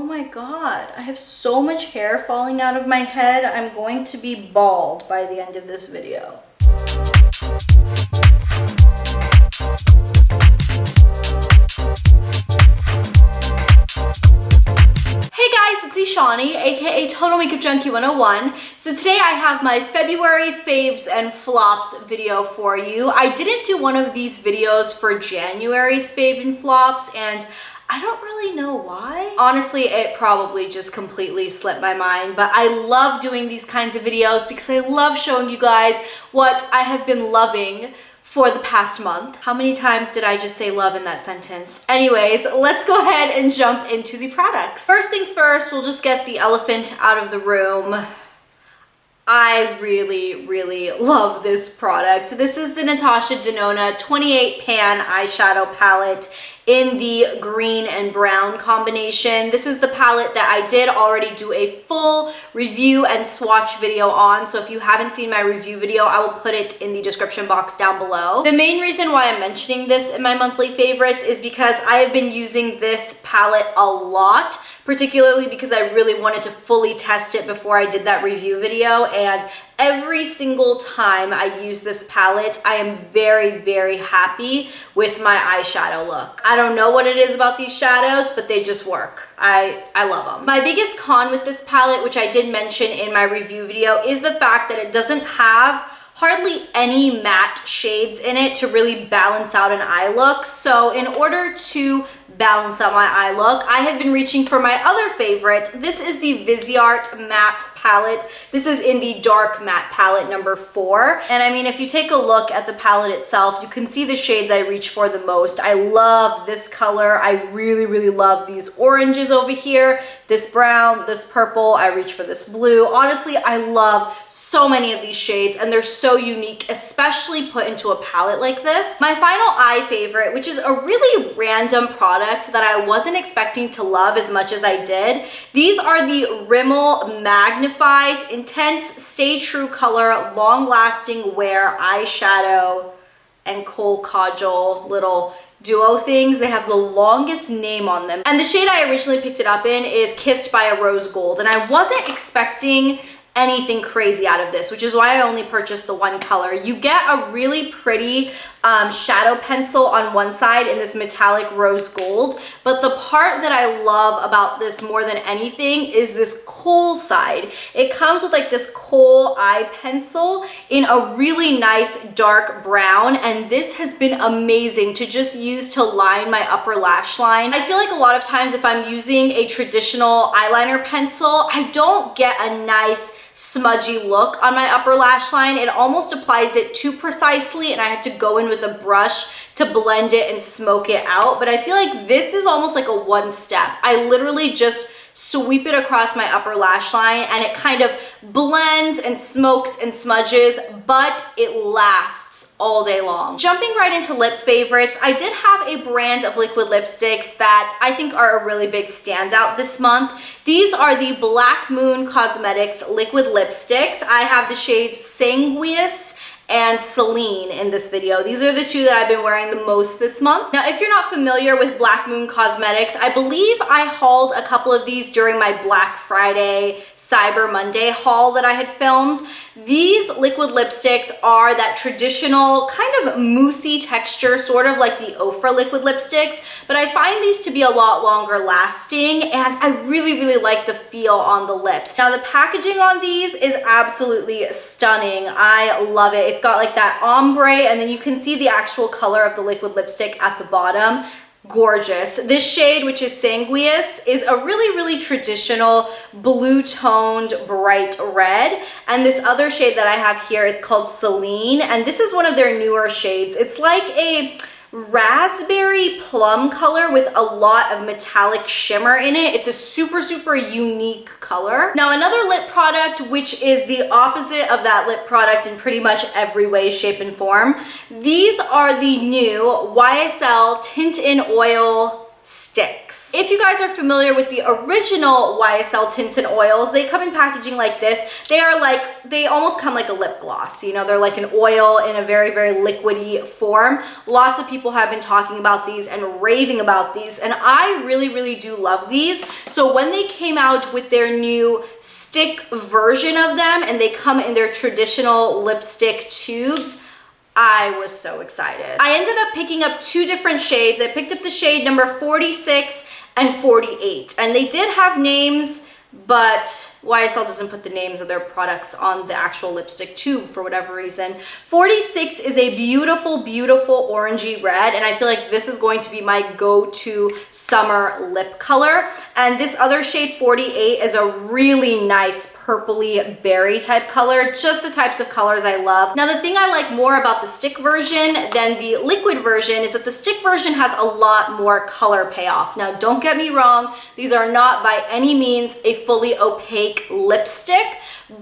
my god, I have so much hair falling out of my head. I'm going to be bald by the end of this video. Hey guys, it's Ishani, aka Total Makeup Junkie 101. So today I have my February faves and flops video for you. I didn't do one of these videos for January's fave and flops, and I don't really know why. Honestly, it probably just completely slipped my mind, but I love doing these kinds of videos because I love showing you guys what I have been loving for the past month. How many times did I just say love in that sentence? Anyways, let's go ahead and jump into the products. First things first, we'll just get the elephant out of the room. I really love this product. This is the Natasha Denona 28 pan eyeshadow palette in the green and brown combination. This is the palette that I did already do a full review and swatch video on. So if you haven't seen my review video, I will put it in the description box down below. The main reason why I'm mentioning this in my monthly favorites is because I have been using this palette a lot, particularly because I really wanted to fully test it before I did that review video, and every single time I use this palette, I am very happy with my eyeshadow look. I don't know what it is about these shadows, but they just work. I love them. My biggest con with this palette, which I did mention in my review video, is the fact that it doesn't have hardly any matte shades in it to really balance out an eye look. So in order to balance out my eye look, I have been reaching for my other favorite. This is the Viseart matte palette. This is in the dark matte palette number 4. And I mean, if you take a look at the palette itself, you can see the shades I reach for the most. I love this color. I really love these oranges over here, this brown, this purple. I reach for this blue. Honestly, I love so many of these shades, and they're so unique, especially put into a palette like this. My final eye favorite, which is a really random product that I wasn't expecting to love as much as I did. These are the Rimmel Magnif'Eyes Intense Stay True Color Long Lasting Wear Eyeshadow and Kohl Kajal little duo things. They have the longest name on them. And the shade I originally picked it up in is Kissed by a Rose Gold. And I wasn't expecting anything crazy out of this, which is why I only purchased the one color. You get a really pretty shadow pencil on one side in this metallic rose gold, but the part that I love about this more than anything is this Kohl side. It comes with like this Kohl eye pencil in a really nice dark brown, and this has been amazing to just use to line my upper lash line. I feel like a lot of times if I'm using a traditional eyeliner pencil, I don't get a nice smudgy look on my upper lash line. It almost applies it too precisely, and I have to go in with a brush to blend it and smoke it out. But I feel like this is almost like a one step. I literally just sweep it across my upper lash line, and it kind of blends and smokes and smudges, but it lasts all day long. Jumping right into lip favorites, I did have a brand of liquid lipsticks that I think are a really big standout this month. These are the Black Moon Cosmetics liquid lipsticks. I have the shades Sanguis and Selene in this video. These are the two that I've been wearing the most this month. Now, if you're not familiar with Black Moon Cosmetics, I believe I hauled a couple of these during my Black Friday, Cyber Monday haul that I had filmed. These liquid lipsticks are that traditional kind of moussey texture, sort of like the Ofra liquid lipsticks, but I find these to be a lot longer lasting, and I really like the feel on the lips. Now, the packaging on these is absolutely stunning. I love it. It's got like that ombre, and then you can see the actual color of the liquid lipstick at the bottom. Gorgeous. This shade, which is Sanguis, is a really traditional blue toned bright red, and this other shade that I have here is called Selene, and this is one of their newer shades. It's like a raspberry plum color with a lot of metallic shimmer in it. It's a super unique color. Now, another lip product, which is the opposite of that lip product in pretty much every way, shape, and form. These are the new YSL Tint in Oil sticks. products. If you guys are familiar with the original YSL tints and oils, they come in packaging like this. They almost come like a lip gloss. You know, they're like an oil in a very, very liquidy form. Lots of people have been talking about these and raving about these, and I really, really do love these. So when they came out with their new stick version of them, and they come in their traditional lipstick tubes, I was so excited. I ended up picking up 2 different shades. I picked up the shade number 46 and 48, and they did have names, but YSL doesn't put the names of their products on the actual lipstick tube for whatever reason. 46 is a beautiful, beautiful orangey red, and I feel like this is going to be my go-to summer lip color. And this other shade, 48, is a really nice purpley berry type color, just the types of colors I love. Now, the thing I like more about the stick version than the liquid version is that the stick version has a lot more color payoff. Now, don't get me wrong, these are not by any means a fully opaque lipstick,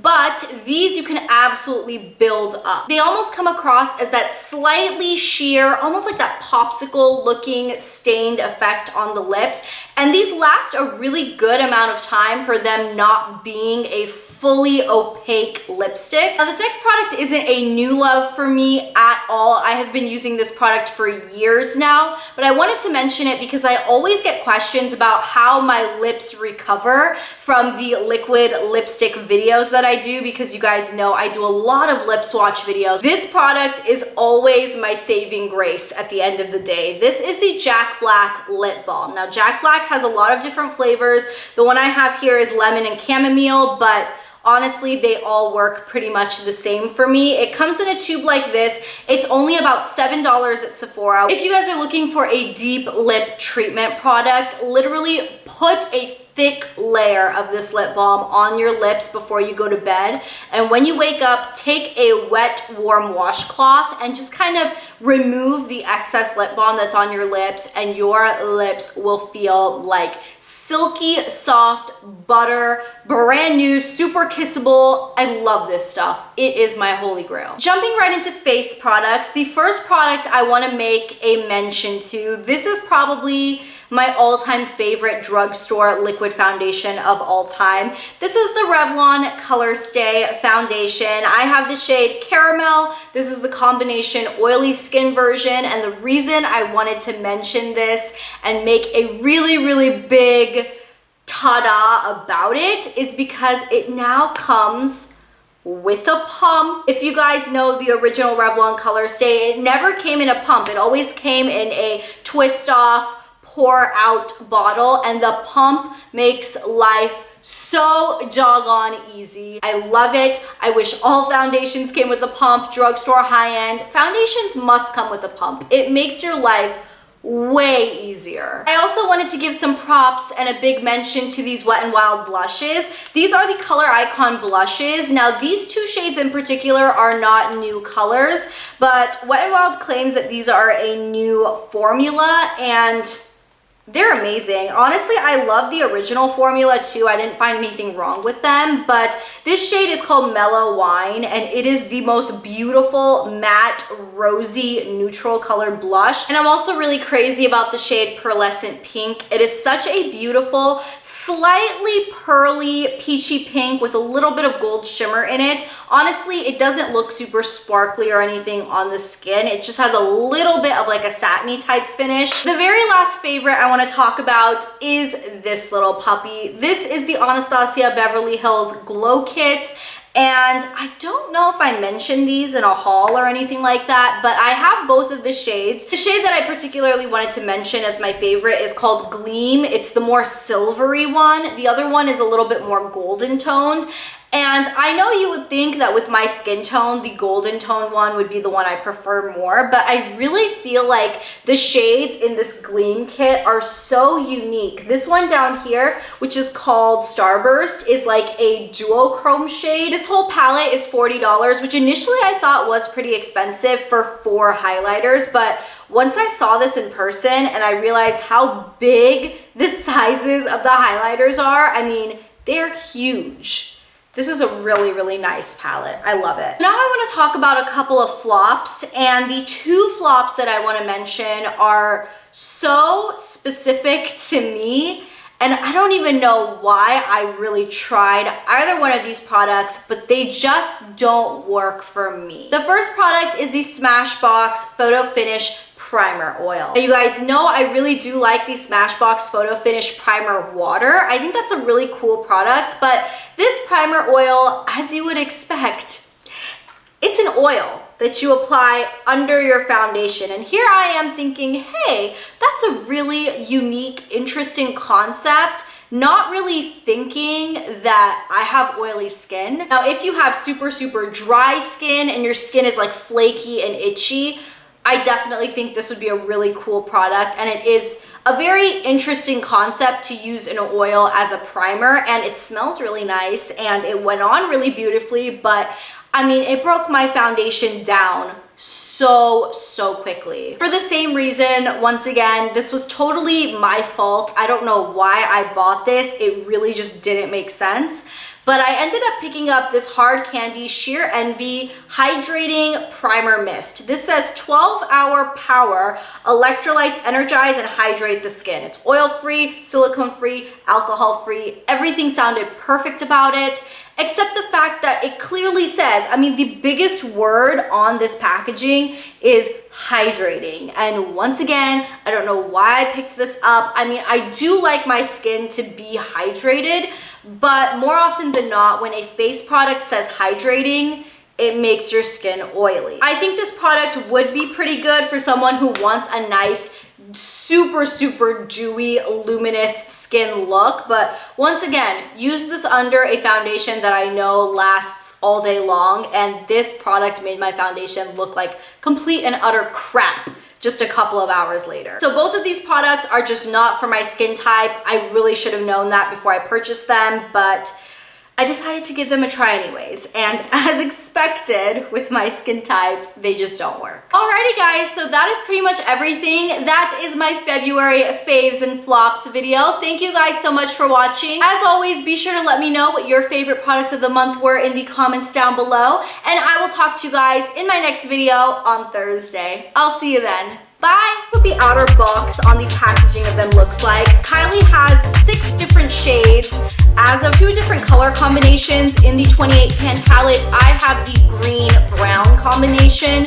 but these you can absolutely build up. They almost come across as that slightly sheer, almost like that popsicle looking stained effect on the lips, and these last a really good amount of time for them not being a fully opaque lipstick. Now, this next product isn't a new love for me at all. I have been using this product for years now, but I wanted to mention it because I always get questions about how my lips recover from the liquid lipstick videos that I do, because you guys know I do a lot of lip swatch videos. This product is always my saving grace at the end of the day. This is the Jack Black Lip Balm. Now, Jack Black has a lot of different flavors. The one I have here is lemon and chamomile, but honestly, they all work pretty much the same for me. It comes in a tube like this. It's only about $7 at Sephora. If you guys are looking for a deep lip treatment product, literally put a thick layer of this lip balm on your lips before you go to bed. And when you wake up, take a wet, warm washcloth and just kind of remove the excess lip balm that's on your lips, and your lips will feel like silky, soft butter, brand new, super kissable. I love this stuff. It is my holy grail. Jumping right into face products, the first product I want to make a mention to, this is probably my all-time favorite drugstore liquid foundation of all time. This is the Revlon Colorstay foundation. I have the shade Caramel. This is the combination oily skin version, and the reason I wanted to mention this and make a really, really big ta-da about it is because it now comes with a pump. If you guys know the original Revlon Colorstay, it never came in a pump. It always came in a twist off, pour out bottle, and the pump makes life so doggone easy. I love it. I wish all foundations came with a pump, drugstore, high-end. Foundations must come with a pump. It makes your life way easier. I also wanted to give some props and a big mention to these Wet n Wild blushes. These are the Color Icon blushes. Now, these 2 shades in particular are not new colors, but Wet n Wild claims that these are a new formula, and they're amazing. Honestly, I love the original formula too. I didn't find anything wrong with them, but this shade is called Mellow Wine, and it is the most beautiful matte, rosy, neutral colored blush. And I'm also really crazy about the shade Pearlescent Pink. It is such a beautiful, slightly pearly, peachy pink with a little bit of gold shimmer in it. Honestly, it doesn't look super sparkly or anything on the skin. It just has a little bit of like a satiny type finish. The very last favorite I want to talk about is this little puppy. This is the Anastasia Beverly Hills Glow Kit. And I don't know if I mentioned these in a haul or anything like that, but I have both of the shades. The shade that I particularly wanted to mention as my favorite is called Gleam. It's the more silvery one. The other one is a little bit more golden toned. And I know you would think that with my skin tone, the golden tone one would be the one I prefer more, but I really feel like the shades in this Gleam kit are so unique. This one down here, which is called Starburst, is like a duochrome shade. This whole palette is $40, which initially I thought was pretty expensive for 4 highlighters, but once I saw this in person and I realized how big the sizes of the highlighters are, I mean, they're huge. This is a really, really nice palette. I love it. Now I want to talk about a couple of flops, and the 2 flops that I want to mention are so specific to me, and I don't even know why I really tried either one of these products, but they just don't work for me. The first product is the Smashbox Photo Finish Primer Oil. Now, you guys know I really do like the Smashbox Photo Finish Primer Water. I think that's a really cool product, but this primer oil, as you would expect, it's an oil that you apply under your foundation. And here I am thinking, hey, that's a really unique, interesting concept. Not really thinking that I have oily skin. Now, if you have super, super dry skin and your skin is like flaky and itchy, I definitely think this would be a really cool product, and it is a very interesting concept to use an oil as a primer, and it smells really nice and it went on really beautifully, but I mean, it broke my foundation down so quickly. For the same reason, once again, this was totally my fault. I don't know why I bought this. It really just didn't make sense. But I ended up picking up this Hard Candy Sheer Envy Hydrating Primer Mist. This says 12-hour power, electrolytes energize and hydrate the skin. It's oil-free, silicone-free, alcohol-free. Everything sounded perfect about it, except the fact that it clearly says, I mean, the biggest word on this packaging is hydrating. And once again, I don't know why I picked this up. I mean, I do like my skin to be hydrated, but more often than not, when a face product says hydrating, it makes your skin oily. I think this product would be pretty good for someone who wants a nice, super dewy, luminous skin look. But once again, use this under a foundation that I know lasts all day long, and this product made my foundation look like complete and utter crap just a couple of hours later. So both of these products are just not for my skin type. I really should have known that before I purchased them, but I decided to give them a try anyways, and as expected with my skin type, they just don't work. Alrighty guys, so that is pretty much everything. That is my February faves and flops video. Thank you guys so much for watching. As always, be sure to let me know what your favorite products of the month were in the comments down below, and I will talk to you guys in my next video on Thursday. I'll see you then. Bye! What the outer box on the packaging of them looks like. Kylie has 6 different shades as of 2 different color combinations in the 28 pan palette. I have the green brown combination.